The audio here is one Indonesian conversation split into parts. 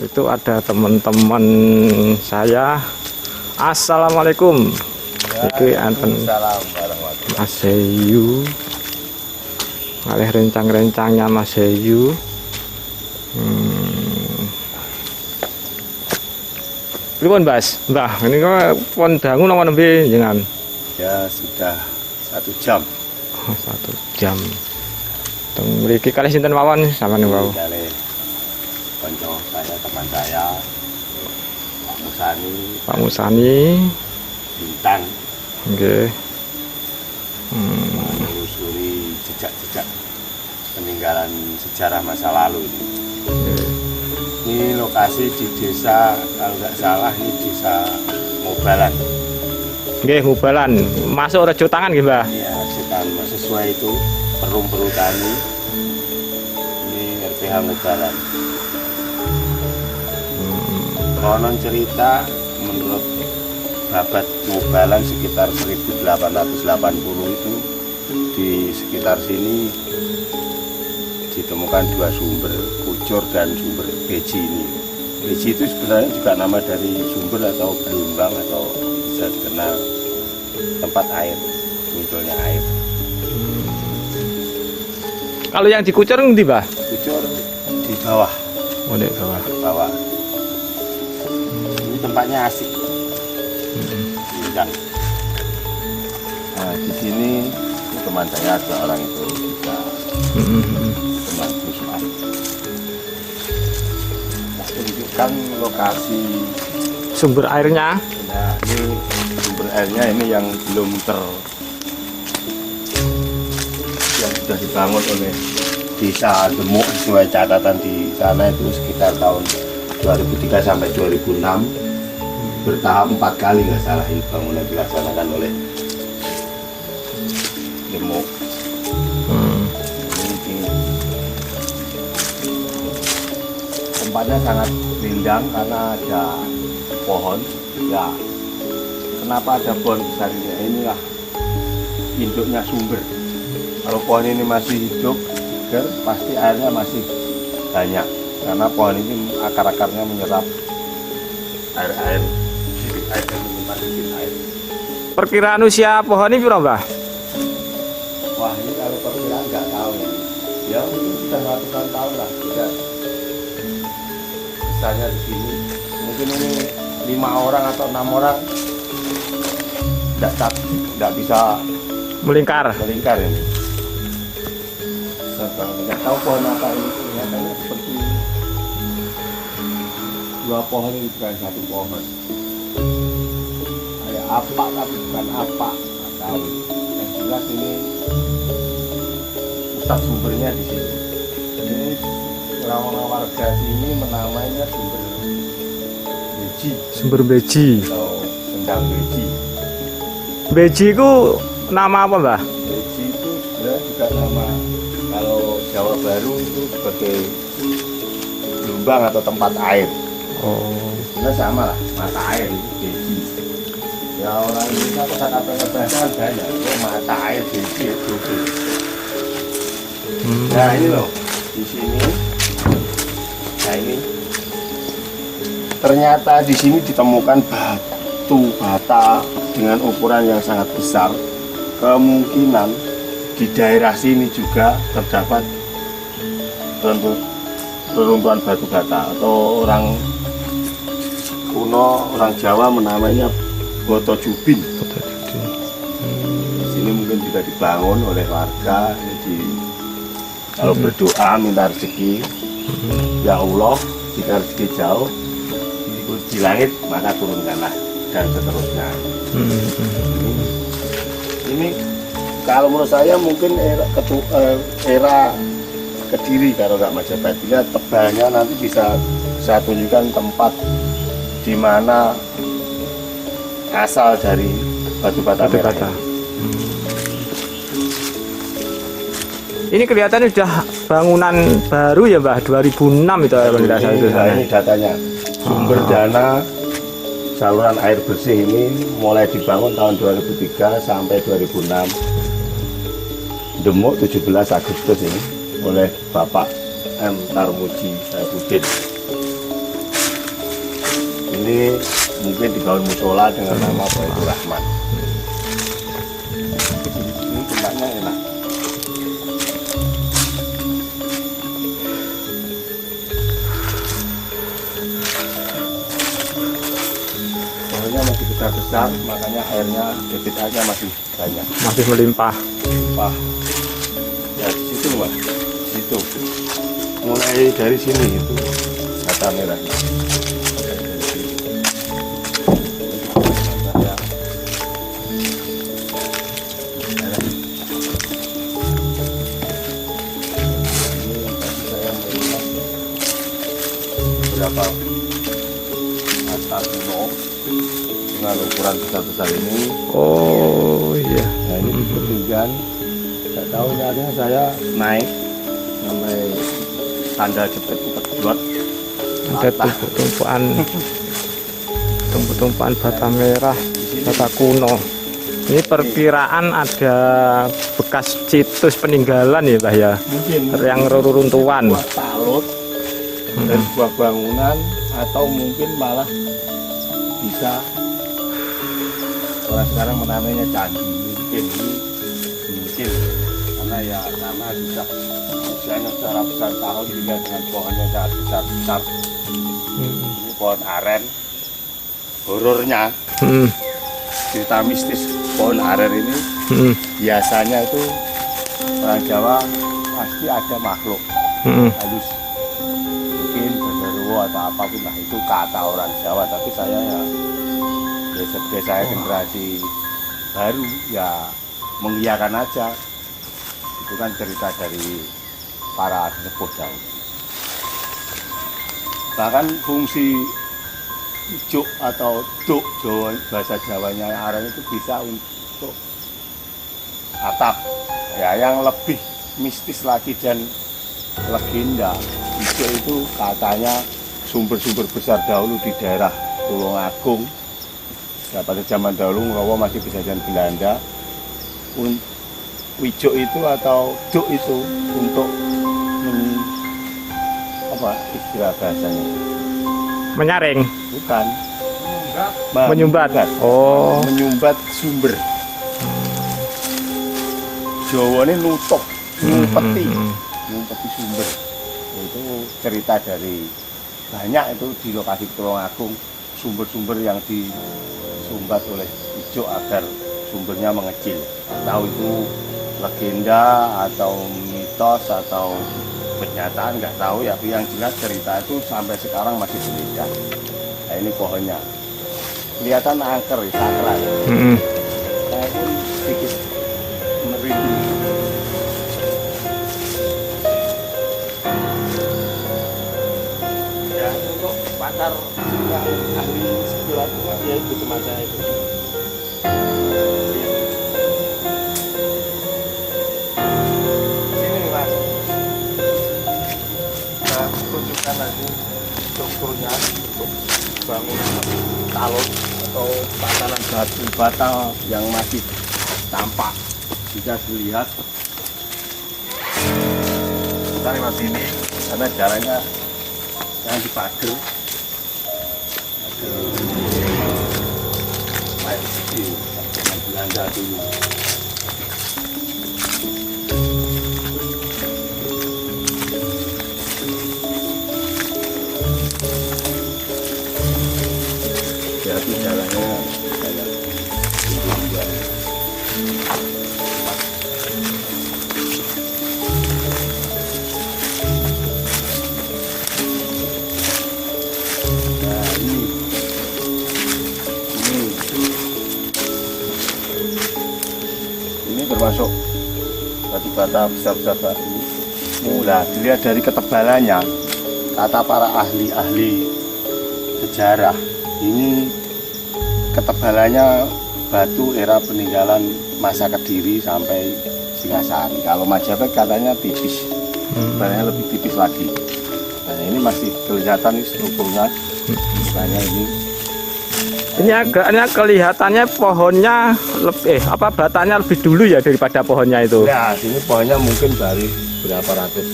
Itu ada teman-teman saya. Assalamualaikum. Iki anten Mas Heyu. Malih rencang-rencangnya Mas Heyu. Pripun, Mas? Mbah, ini kok pon dangu napa nembe jenengan? Ya sudah 1 jam. Oh, 1 jam. Teng mriki kalih sinten mawon sampeyan wau? Kalih konco saya, teman saya, Pak Musani. Pak Musani. Bintang. Nggih. Menelusuri jejak-jejak peninggalan sejarah masa lalu ini. Ini lokasi di desa, kalau nggak salah ini desa Mobalan. Nggih, Mobalan. Masuk Rejo Tangan nggih, Mbah? Iya, sesuai itu Perum Perhutani. Ini RPH Mobalan. Konon cerita menurut babat Mobalan sekitar 1880 itu di sekitar sini ditemukan 2 sumber, Kucur dan sumber Beji ini. Beji itu sebenarnya juga nama dari sumber atau gelombang atau bisa dikenal tempat air, munculnya air. Kalau yang di Kucur ngendi, Mbah? Kucur di bawah. Oh, di bawah. Bawah. Ini tempatnya asik. Bintang. Nah, di sini teman saya ada orang itu bisa teman Musman. Nah, tunjukkan lokasi Sumber airnya. Nah, ini sumber airnya ini yang belum yang sudah dibangun oleh Desa Demuk. Sesuai catatan di sana itu sekitar tahun 2003 sampai 2006, bertahap 4 kali nggak salah ini bangunan dilaksanakan oleh Demuk. Ini tempatnya sangat rindang karena ada pohon. Ya, kenapa ada pohon besar ini? Inilah induknya sumber. Kalau pohon ini masih hidup, pasti airnya masih banyak. Karena pohon ini akar-akarnya menyerap air dan menyimpan debit air. Perkiraan usia pohon ini piro, Mbah? Wah, ini kalau perkiraan nggak tahu ya. Ya mungkin sudah ratusan tahun lah. Tidak misalnya di sini, mungkin ini 5 orang atau 6 orang nggak bisa Melingkar. ini. Nggak tahu pohon apa ini, kelihatannya seperti 2 pohon ini, bukan 1 pohon. Kayak apa tapi bukan apa, nggak tahu. Yang jelas ini pusat sumbernya di sini. Ini orang-orang warga sini menamainya sumber Beji. Sumber Beji. Atau Sendang Beji. Beji itu nama apa, Mbah? Beji itu sebenarnya juga nama, kalau Jawa Baru itu sebagai gelombang atau tempat air. Oh. Sebenarnya sama lah, mata air itu Beji. Ya orang Indonesia kata-kata bahasa kan banyak. Oh, mata air Beji itu. Nah ini loh, di sini. Nah ini ternyata di sini ditemukan batu bata dengan ukuran yang sangat besar. Kemungkinan di daerah sini juga terdapat reruntuhan batu bata, atau orang kuno, orang Jawa menamainya Boto Jubin. Di sini mungkin juga dibangun oleh warga ini kalau berdoa minta rezeki, ya Allah, jika rezeki jauh di langit maka turunkanlah, dan seterusnya. Ini kalau menurut saya mungkin era Kediri kalau nggak Majapahit. Tebalnya nanti bisa saya tunjukkan tempat di mana asal dari batu bata merah bata. ini. Ini kelihatannya sudah bangunan baru ya Mbah, 2006 itu kalau tidak salah itu. Nah, ini datanya. Sumber dana saluran air bersih ini mulai dibangun tahun 2003 sampai 2006. Demuk 17 Agustus ini oleh Bapak M. Tarmuji Saifuddin. Ini mungkin dibangun musola dengan nama Baitur Rahman. Ini tempatnya enak. Pohonnya masih besar-besar, makanya airnya debit airnya masih banyak. Masih melimpah. Wah, ya di situ Mbak, di situ. Mulai dari sini itu bata merah. Beberapa bata kuno dengan ukuran besar-besar ini. Oh iya. Nah ini ketinggian, nggak tahu ini artinya saya naik sampai tanda jepit kedua. Ada tumpuan bata merah, bata kuno. Ini perkiraan ada bekas situs peninggalan ya Mbah ya, Mungkin yang reruntuhan. sebuah talut dan sebuah bangunan, atau mungkin malah bisa orang sekarang menamainya candi. Mungkin karena ya nama sudah usianya secara besar tahun juga dengan pohonnya sangat besar. Ini pohon aren. Horornya cerita mistis pohon aren ini biasanya itu orang Jawa pasti ada makhluk halus, mungkin genderuwo atau apapun lah, itu kata orang Jawa. Tapi saya ya sebagai saya generasi baru ya mengiyakan aja, itu kan cerita dari para sesepuh dahulu. Bahkan fungsi juk atau duk Jawa, bahasa Jawanya aren itu bisa untuk atap ya. Yang lebih mistis lagi dan legenda, juk itu katanya sumber-sumber besar dahulu di daerah Tulungagung ya, pada zaman dahulu Ngrowo masih dijajah Belanda. Wijuk itu atau duk itu untuk apa istilah bahasanya? Menyaring, Bukan. menyumbat. Oh, Menyumbat sumber. Jawa ini nutup, ngumpeti sumber. Itu cerita dari banyak itu di lokasi Tulungagung, sumber-sumber yang disumbat oleh Ijuk agar sumbernya mengecil. Tahu itu legenda atau mitos atau kenyataan nggak tahu ya, tapi yang jelas cerita itu sampai sekarang masih beredar. Nah ini pohonnya kelihatan angker, sakral. Saya pun sedikit merinding. Ya untuk pakar yang ahli spiritual ya itu teman saya itu. Tunjukkan lagi strukturnya untuk bangun talon atau bataran batu bata yang masih tampak bisa dilihat. Kita lewat sini karena jalannya yang dipager. Kayak kecil, dengan Belanda dulu. Jadi jalannya kayak nah ini termasuk batu bata besar-besar ini. Nah, dilihat dari ketebalannya kata para ahli-ahli sejarah, ini ketebalannya batu era peninggalan masa Kediri sampai Singasari. Kalau Majapahit katanya tipis, sebenarnya lebih tipis lagi. Nah, ini masih kelihatan nih strukturnya, misalnya ini. Ini agaknya kelihatannya pohonnya lebih batanya lebih dulu ya daripada pohonnya itu. Ya, sini pohonnya mungkin baru berapa ratus,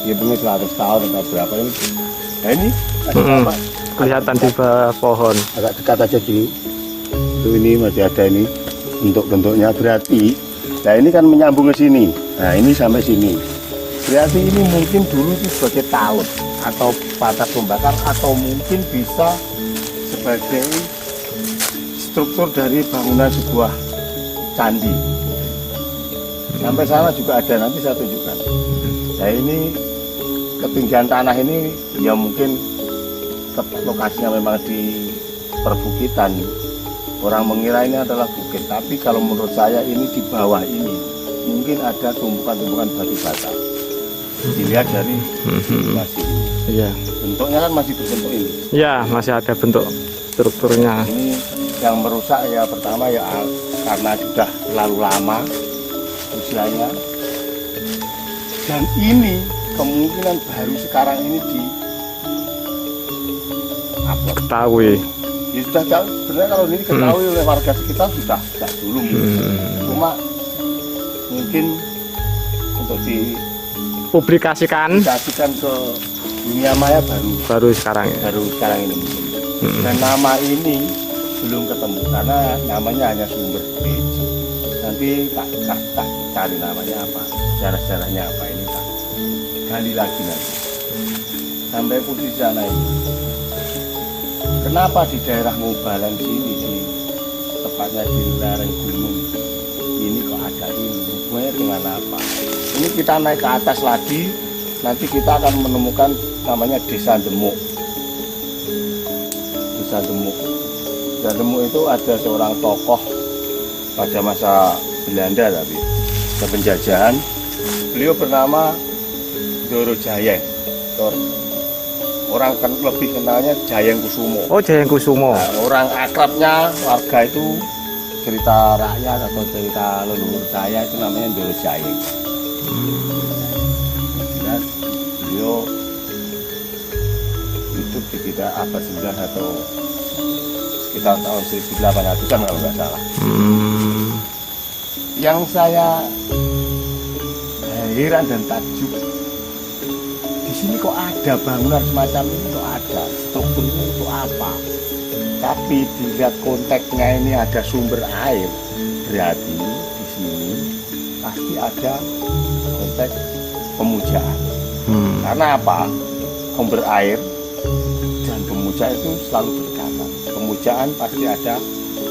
ya mungkin 100 tahun atau berapa ini. Nah ini ada kelihatan di bawah pohon. agak dekat aja dulu. Itu ini masih ada ini bentuk-bentuknya berarti. Nah ini kan menyambung ke sini. Nah ini sampai sini. Berarti ini mungkin dulu itu sebagai talut atau patas pembakar atau mungkin bisa sebagai struktur dari bangunan sebuah candi. Sampai sana juga ada, nanti saya tunjukkan. Nah ini ketinggian tanah ini ya mungkin lokasinya memang di perbukitan. Orang mengira ini adalah bukit, tapi kalau menurut saya ini di bawah ini mungkin ada tumpukan-tumpukan batu bata. Dilihat dari masih Iya. bentuknya kan masih berbentuk ini. Ya, masih ada bentuk strukturnya. Ini yang merusak ya pertama ya karena sudah terlalu lama usianya, dan ini kemungkinan baru sekarang ini di Ketahui. ya sudah sebenarnya kalau ini diketahui oleh warga sekitar sudah dulu, cuma mungkin untuk Publikasikan dikasihkan ke dunia maya baru sekarang ya. baru sekarang ini mungkin. Dan nama ini belum ketemu karena namanya hanya Sumber Beji. Nanti tak cari namanya apa, sejarah-sejarahnya apa, ini tak gali lagi nanti sampai posisi sana ini. Kenapa di daerah Mobalan sini, di tepatnya di lereng gunung ini kok ada ini, hubungannya dengan apa? Ini kita naik ke atas lagi, nanti kita akan menemukan namanya Desa Demuk. Desa Demuk. Desa Demuk itu ada seorang tokoh pada masa Belanda tapi penjajahan. Beliau bernama Doro Jayeng. Orang lebih kenalnya Jayeng Kusumo. Oh, Jayeng Kusumo. Nah, orang akrabnya warga itu cerita rakyat atau cerita leluhur saya itu namanya Doro Jayeng. Jelas beliau hidup di sekitar abad 9 atau sekitar tahun 1800-an kalau nggak salah. Yang saya heran dan takjub, di sini kok ada bangunan semacam ini, kok ada strukturnya itu apa? Tapi dilihat konteksnya ini ada sumber air, berarti di sini pasti ada konteks pemujaan. Karena apa? Sumber air dan pemujaan itu selalu berdekatan. Pemujaan pasti ada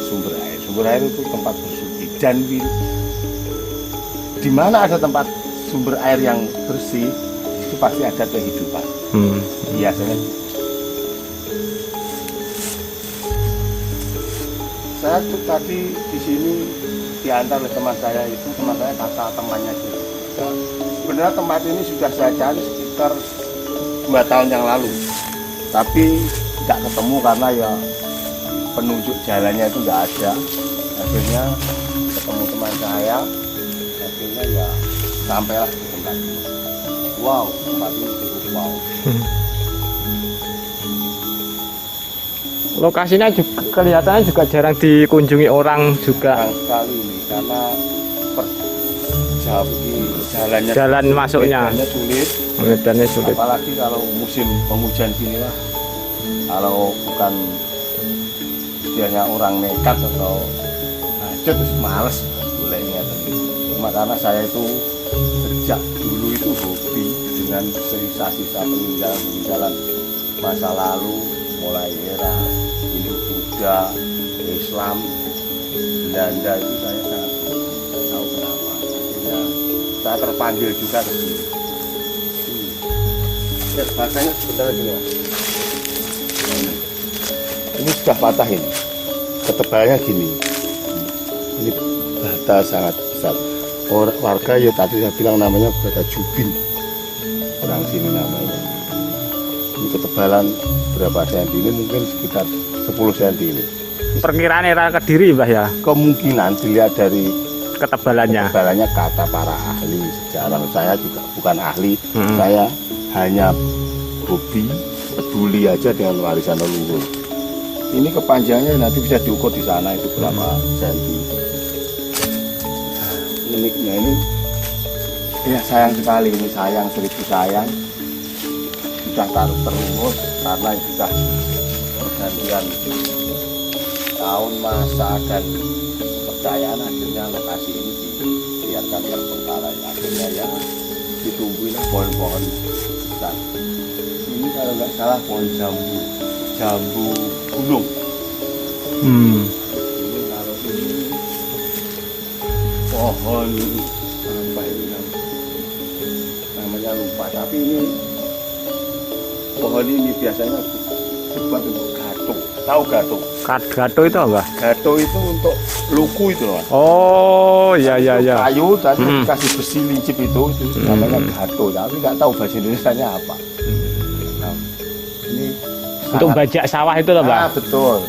sumber air. Sumber air itu tempat bersuci, dan di mana ada tempat sumber air yang bersih itu pasti ada kehidupan. Biasanya saya tuh tadi di sini diantar oleh teman saya itu, teman saya kata temannya gitu. Sebenarnya tempat ini sudah saya cari sekitar 2 tahun yang lalu, tapi tidak ketemu karena ya penunjuk jalannya itu nggak ada. Akhirnya ketemu teman saya, akhirnya ya sampailah di tempat ini. Wow, tempat ini cukup wow. Lokasinya juga kelihatannya juga jarang dikunjungi orang juga. Jarang sekali ini karena Jalan masuknya sulit. Medannya sulit. Apalagi kalau musim penghujan gini lah. Kalau bukan istilahnya orang nekat atau terus males bolehnya tadi. Cuma karena saya itu sejak dulu itu hobi dengan sisa-sisa peninggalan masa lalu, mulai era Hindu, Buddha, Islam, Belanda itu saya sangat tahu kenapa. Akhirnya saya terpanggil juga ke sini. Ya, bahasanya sebentar lagi ya. Ini sudah patah ini, ketebalannya gini. Ini bata sangat besar. Warga ya tadi saya bilang namanya bata jubin. Orang sini namanya. Ini ketebalan berapa senti ini? Mungkin sekitar 10 senti ini. Perkiraan era Kediri Mbah ya, Kemungkinan dilihat dari ketebalannya. ketebalannya kata para ahli sejarah. Saya juga bukan ahli, saya hanya hobi, peduli aja dengan warisan leluhur. Ini kepanjangannya nanti bisa diukur di sana itu berapa senti. Uniknya ini, ya sayang sekali ini, sayang, seribu sayang. Sudah taruh terus karena sudah pergantian tahun masa dan kepercayaan, akhirnya lokasi ini dibiarkan terbengkalai. Akhirnya ya ditumbuhin pohon-pohon besar. Ini kalau nggak salah pohon jambu gunung. Ini kalau ini pohon apa ini namanya lupa, tapi ini pohon ini biasanya dibuat untuk gato. Tahu gato? Gato itu apa? Gato itu untuk luku itu loh. Oh ya ya ya. Kayu dan dikasih besi lincip itu namanya gato. Tapi nggak tahu bahasa Indonesianya apa. Nah, ini Untuk bajak sawah itu loh Mbak. Betul.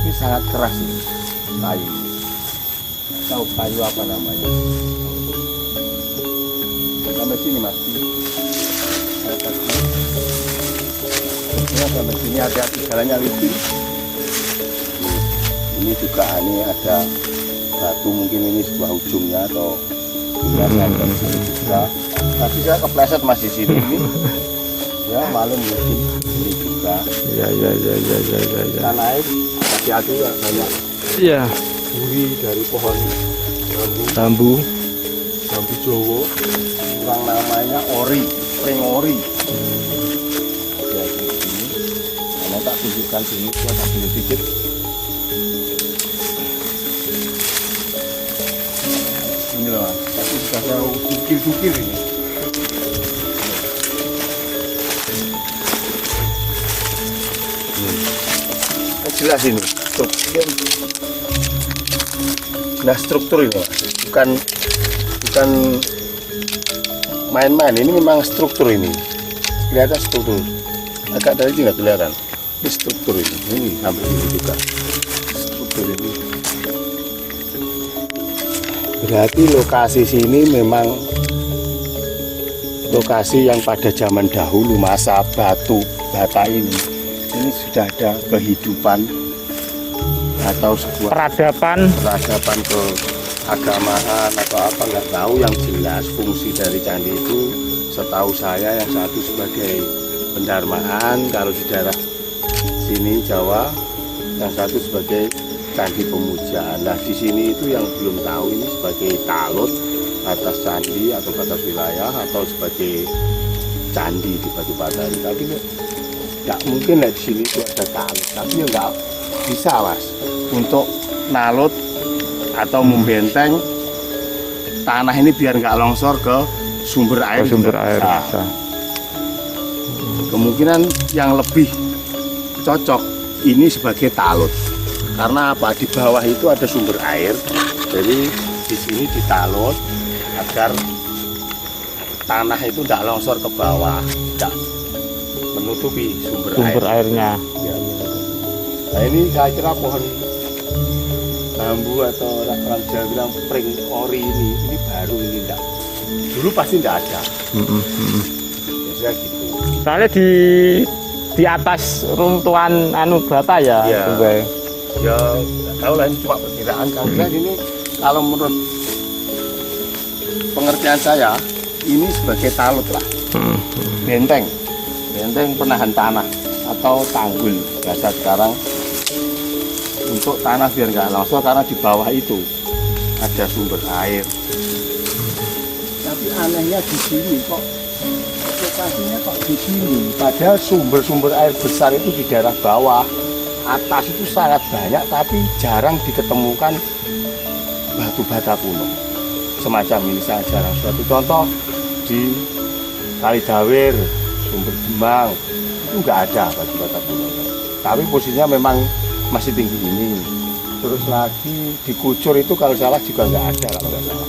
Ini sangat keras ini kayu. Nggak tahu kayu apa namanya. Sampai sini Mas. Sampai sini hati-hati jalannya licin. Ini juga ini ada batu, mungkin ini sebuah ujungnya atau sampai sini juga. Tapi saya kepleset Mas di sini ini. Ya malam mungkin ini juga. Ya ya ya ya ya ya. Kita naik hati-hati ya, banyak. Iya. Duri dari pohon Bambu. bambu Jowo. Orang namanya ori, pring ori. Ya di sini. Karena tak tunjukkan sini, saya tak boleh sedikit. Ini loh, tapi sudah saya ukir-ukir ini. Jelas ini, nah struktur ini, bukan main-main. Ini memang struktur ini, kelihatan struktur. Agak dari sini nggak kelihatan. Ini struktur ini sampai ini juga struktur ini. Berarti lokasi sini memang lokasi yang pada zaman dahulu masa batu bata ini sudah ada kehidupan atau sebuah Peradaban keagamaan atau apa nggak tahu. Yang jelas fungsi dari candi itu setahu saya yang satu sebagai pendarmaan kalau di daerah sini Jawa, yang satu sebagai candi pemujaan. Nah di sini itu yang belum tahu ini sebagai talut atas candi atau batas wilayah atau sebagai candi di Batu Bata ini. Tapi nggak mungkin lah di sini itu ada talut, tapi ya nggak bisa Mas untuk nalut atau membenteng tanah ini biar nggak longsor ke sumber air. Bisa. Kemungkinan yang lebih cocok ini sebagai talut karena apa, di bawah itu ada sumber air, jadi di sini ditalut agar tanah itu tidak longsor ke bawah, tidak menutupi sumber airnya. Ya. Nah ini saya kira pohon bambu atau orang Jawa bilang pring ori ini baru, ini enggak. Dulu pasti enggak ada. Biasanya gitu. Soalnya di atas runtuhan bata ya. Ya, ya nggak tahu lah, ini cuma perkiraan kan. Ini kalau menurut pengertian saya ini sebagai talut lah. Benteng penahan tanah atau tanggul bahasa sekarang untuk tanah biar nggak longsor karena di bawah itu ada sumber air. Tapi anehnya di sini kok lokasinya kok di sini, padahal sumber air besar itu di daerah bawah. Atas itu sangat banyak tapi jarang diketemukan batu bata kuno semacam ini, sangat jarang. Suatu contoh di Kalidawir, Sumber Demang itu nggak ada batu bata kuno, tapi posisinya memang masih tinggi ini. Terus lagi di Kucur itu kalau salah juga nggak ada, kalau nggak salah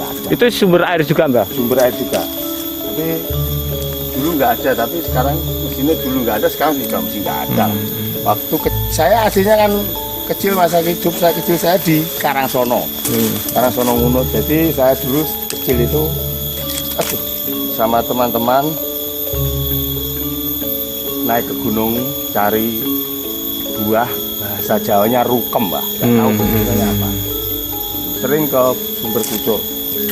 nggak ada. Itu sumber air juga Mbak? Sumber air juga, tapi dulu nggak ada, tapi sekarang mesinnya dulu nggak ada, sekarang juga mesti nggak ada. Waktu saya aslinya kan kecil, masa hidup saya kecil saya di Karangsono, Karangsono Ngunut. Jadi saya dulu kecil itu sama teman-teman naik ke gunung cari buah, bahasa Jawanya rukem, Mbak. Nggak tahu bentuknya apa. Sering ke Sumber Pucuk.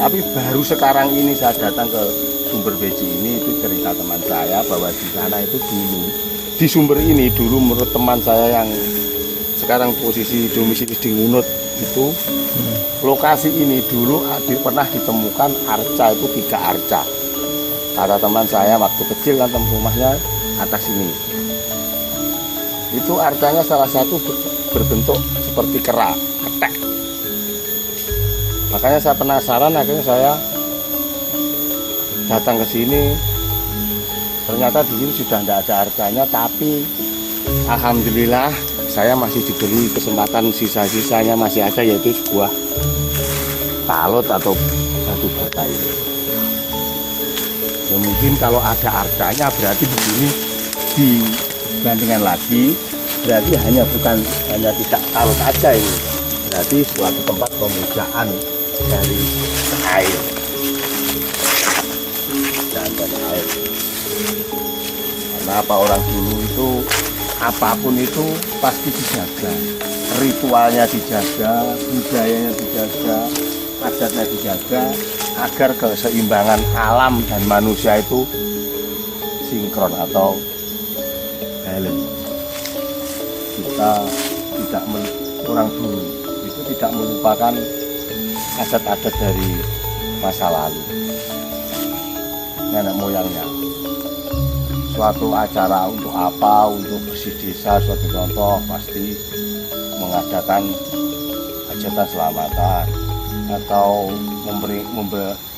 Tapi baru sekarang ini saya datang ke Sumber Beji ini, itu cerita teman saya bahwa di sana itu dulu, di sumber ini dulu menurut teman saya yang sekarang posisi domisili di Ngunut itu, lokasi ini dulu pernah ditemukan arca, itu 3 arca. Kata teman saya waktu kecil kan rumahnya atas ini. Itu arcanya salah satu berbentuk seperti kera, ketek. Makanya saya penasaran, akhirnya saya datang ke sini. Ternyata di sini sudah tidak ada arcanya, tapi alhamdulillah saya masih diberi kesempatan, sisa-sisanya masih ada, yaitu sebuah talut atau batu bata ini. Ya mungkin kalau ada arcanya berarti begini dibandingkan lagi, berarti bukan hanya tidak talut aja ini, berarti suatu tempat pemujaan dari air. Dan dari air. Karena apa, orang dulu itu apapun itu pasti dijaga, ritualnya dijaga, budayanya dijaga, adatnya dijaga, agar keseimbangan alam dan manusia itu sinkron atau balance. Kita tidak, orang dulu itu tidak melupakan adat-adat dari masa lalu, nenek moyangnya. Suatu acara untuk apa, untuk bersih desa, suatu contoh pasti mengadakan hajatan selamatan atau memberi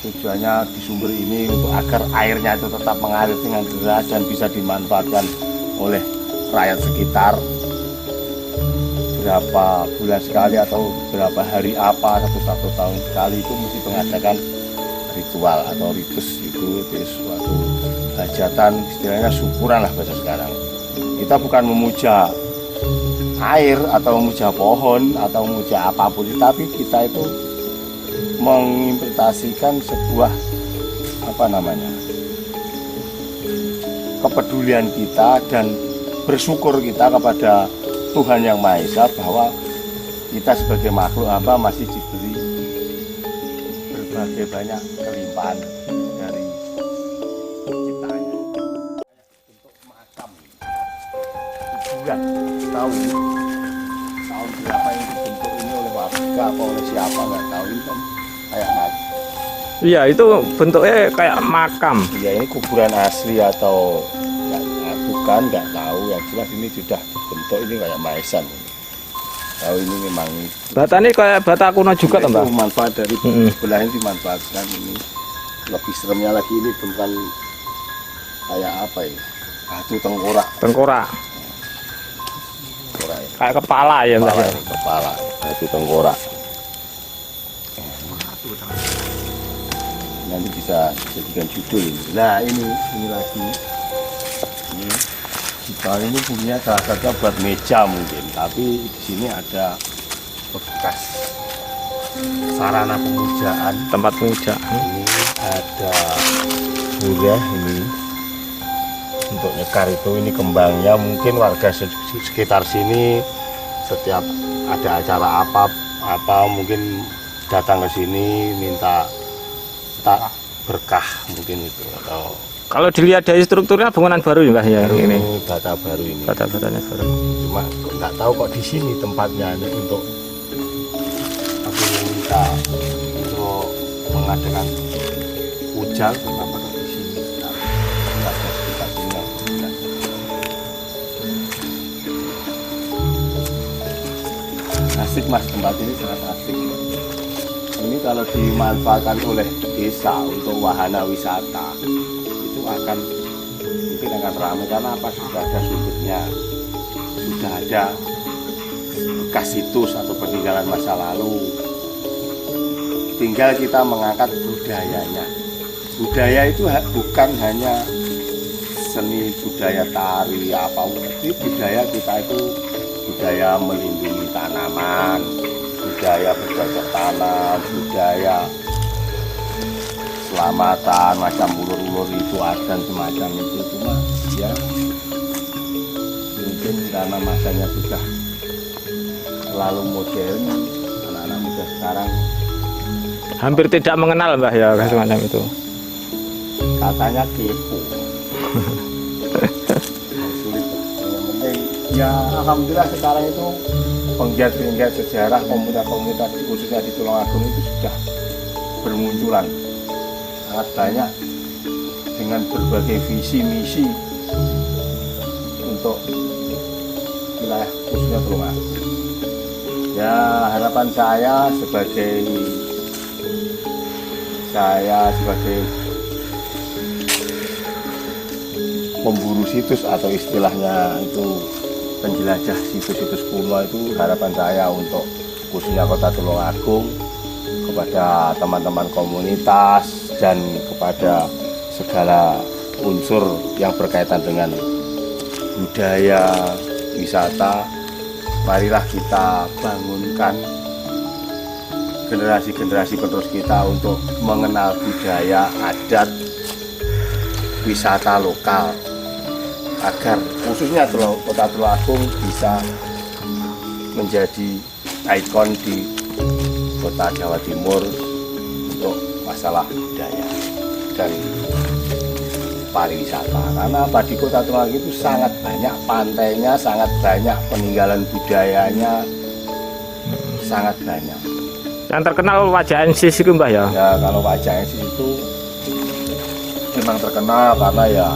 tujuannya di sumber ini untuk agar airnya itu tetap mengalir dengan deras dan bisa dimanfaatkan oleh rakyat sekitar. Berapa bulan sekali atau berapa hari apa, satu tahun sekali itu mesti mengadakan ritual atau ritus itu suatu hajatan, istilahnya syukuran lah bahasa sekarang. Kita bukan memuja air atau memuja pohon atau memuja apapun, tapi kita itu menginterpretasikan sebuah kepedulian kita dan bersyukur kita kepada Tuhan Yang Maha Esa bahwa kita sebagai makhluk hamba masih diberi berbagai banyak kelimpahan dari ciptaannya. Untuk makam kuburan, tahun berapa yang dibentuk ini oleh warga apa oleh siapa nggak tahu, ini kan kayak makam. Iya, itu bentuknya kayak makam. Iya, ini kuburan asli atau bukan, nggak tahu. Yang jelas ini sudah dibentuk ini kayak maesan. Tahu ini memang Bata ini kayak bata kuno juga, itu Mbak. manfaat dari sebelah ini dimanfaatkan. Ini lebih seremnya lagi, ini bukan kayak apa ya, batu tengkorak. Tengkorak. Ya. Kayak kepala ya, Mbak. Kepala batu tengkorak. Nanti bisa jadikan judul ini. Nah ini lagi. Kita ini punya salah satu buat meja mungkin, tapi di sini ada bekas sarana pemujaan, Tempat pemujaan. ini ada bureh ini untuk nyekar itu, ini kembangnya. Mungkin warga sekitar sini setiap ada acara apa mungkin datang ke sini minta berkah mungkin itu. Atau Kalau dilihat dari strukturnya bangunan baru ya, Mbak ya, ini. bata baru ini. Bata-batanya baru. Cuma nggak tahu kok di sini tempatnya ini untuk aku minta untuk mengadakan puja, kenapa kok di sini? Nggak ada sekitar sini. Asik Mas, tempat ini sangat asik. Ini kalau dimanfaatkan oleh desa untuk wahana wisata, itu mungkin akan ramai karena apa, sudah ada sumbernya, sudah ada bekas situs atau peninggalan masa lalu. Tinggal kita mengangkat budayanya. Budaya itu bukan hanya seni budaya tari apa itu budaya kita itu budaya melindungi tanaman, budaya bercocok tanam, budaya selamatan macam ulur-ulur itu ada semacam itu cuma ya mungkin karena masanya sudah terlalu modern, anak-anak muda sekarang hampir tidak mengenal Mbah ya semacam itu. Katanya kepo. Sulit. Yang penting ya alhamdulillah sekarang itu penggiat-penggiat sejarah pemuda-pemuda khususnya di Tulungagung itu sudah bermunculan sangat banyak dengan berbagai visi misi untuk wilayah khususnya Tulungagung. Ya harapan saya sebagai pemburu situs atau istilahnya itu penjelajah situs-situs kuno itu harapan saya untuk khususnya Kota Tulungagung kepada teman-teman komunitas dan kepada segala unsur yang berkaitan dengan budaya wisata, marilah kita bangunkan generasi-generasi penerus kita untuk mengenal budaya, adat, wisata lokal agar khususnya Kota Tulungagung bisa menjadi ikon di kota Jawa Timur untuk masalah budaya dan pariwisata. Karena di Kota Tulungagung itu sangat banyak pantainya, sangat banyak peninggalan budayanya, sangat banyak. Yang terkenal wajah Ensis itu Mbah ya? Ya kalau wajah Ensis itu memang terkenal karena ya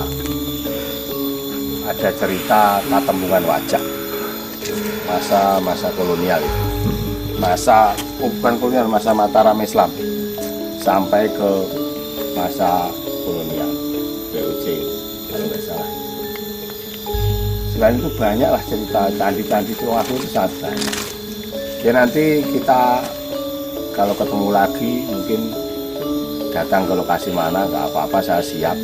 ada cerita katembungan wajah masa kolonial itu, bukan kolonial, masa Mataram Islam sampai ke masa kolonial VOC kalau nggak salah. Selain itu banyaklah cerita candi-candi Tulungagung itu sangat banyak. Ya nanti kita kalau ketemu lagi mungkin datang ke lokasi mana nggak apa-apa, saya siap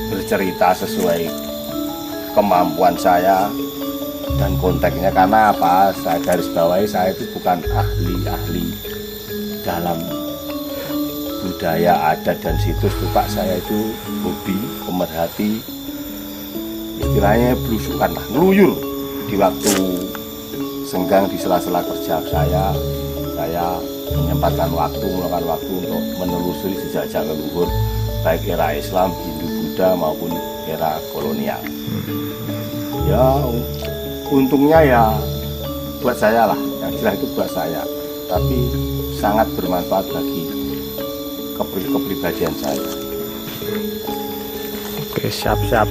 bercerita sesuai kemampuan saya dan konteksnya. Karena apa, saya garis bawahi saya itu bukan ahli dalam budaya adat dan situs Pak, saya itu hobi, pemerhati, istilahnya belusukan lah, ngeluyur di waktu senggang di sela-sela kerja saya menyempatkan waktu, meluangkan waktu untuk menelusuri jejak leluhur baik era Islam, Hindu, Buddha maupun era kolonial. Ya untungnya ya buat saya lah, yang jelas itu buat saya, tapi sangat bermanfaat bagi kepribadian saya. Oke, siap-siap.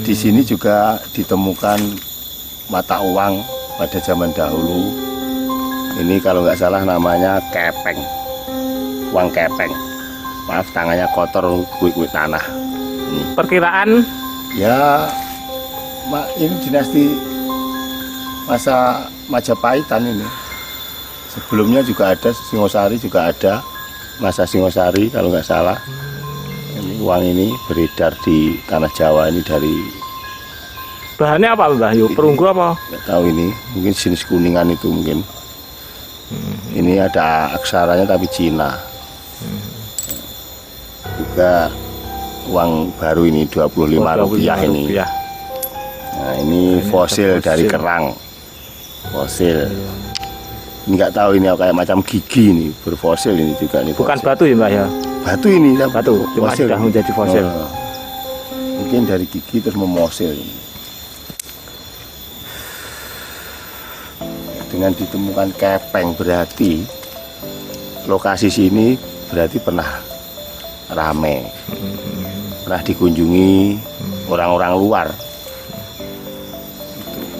Di sini juga ditemukan mata uang pada zaman dahulu. Ini kalau nggak salah namanya kepeng, uang kepeng. Maaf tangannya kotor, kuik-kuik tanah. Ini. Perkiraan? Ya, ini dinasti masa Majapahitan ini. Sebelumnya juga ada, Singosari juga ada, masa Singosari kalau nggak salah. Ini uang ini beredar di tanah Jawa ini dari. Bahannya apa Mbah? Yuk, perunggu apa? Nggak tahu ini, mungkin jenis kuningan itu mungkin. Ini ada aksaranya tapi Cina. Juga uang baru ini Rp25 ini. Nah ini fosil dari kerang, fosil. Ini nggak tahu ini kayak macam gigi ini, berfosil ini juga ini. Bukan fosil. batu ya Mbah ya? Batu ini, batu, cuma sudah menjadi fosil. Mungkin dari gigi terus memosil ini. Dengan ditemukan kepeng berarti lokasi sini berarti pernah rame, pernah dikunjungi orang-orang luar.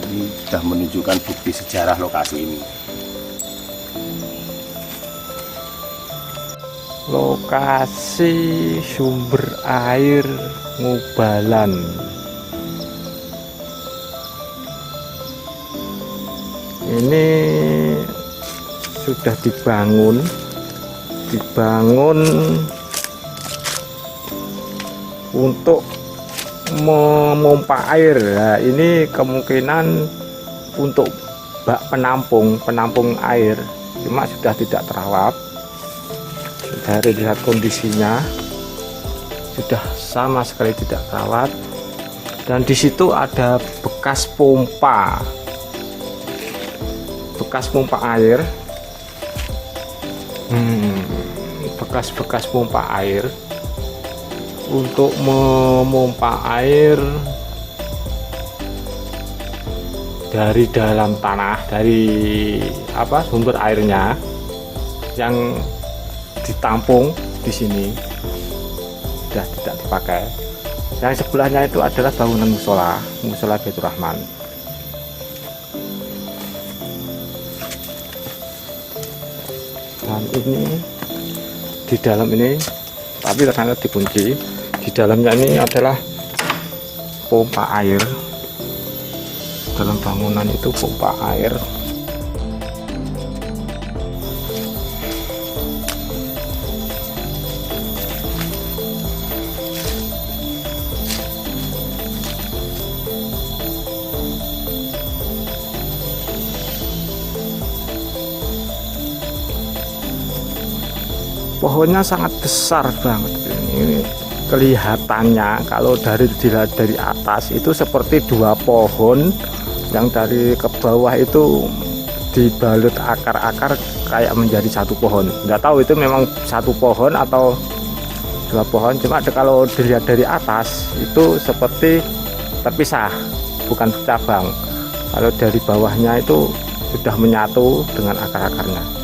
Ini sudah menunjukkan bukti sejarah lokasi ini. lokasi sumber air Ngubalan. Ini sudah dibangun untuk memompa air. Nah, ini kemungkinan untuk bak penampung air, cuma sudah tidak terawat. Dari lihat kondisinya sudah sama sekali tidak terawat, dan di situ ada bekas pompa air, bekas pompa air untuk memompa air dari dalam tanah, dari sumber airnya yang ditampung di sini sudah tidak dipakai. Yang sebelahnya itu adalah bangunan musola Baitur Rahman. Dan ini di dalam ini, tapi ternyata dikunci. Di dalamnya ini adalah pompa air. Dalam bangunan itu pompa air. Pohonnya sangat besar banget ini kelihatannya. Kalau dari atas itu seperti dua pohon, yang dari ke bawah itu dibalut akar-akar kayak menjadi satu pohon. Nggak tahu itu memang satu pohon atau dua pohon, cuma kalau dilihat dari atas itu seperti terpisah, bukan cabang. Kalau dari bawahnya itu sudah menyatu dengan akar-akarnya.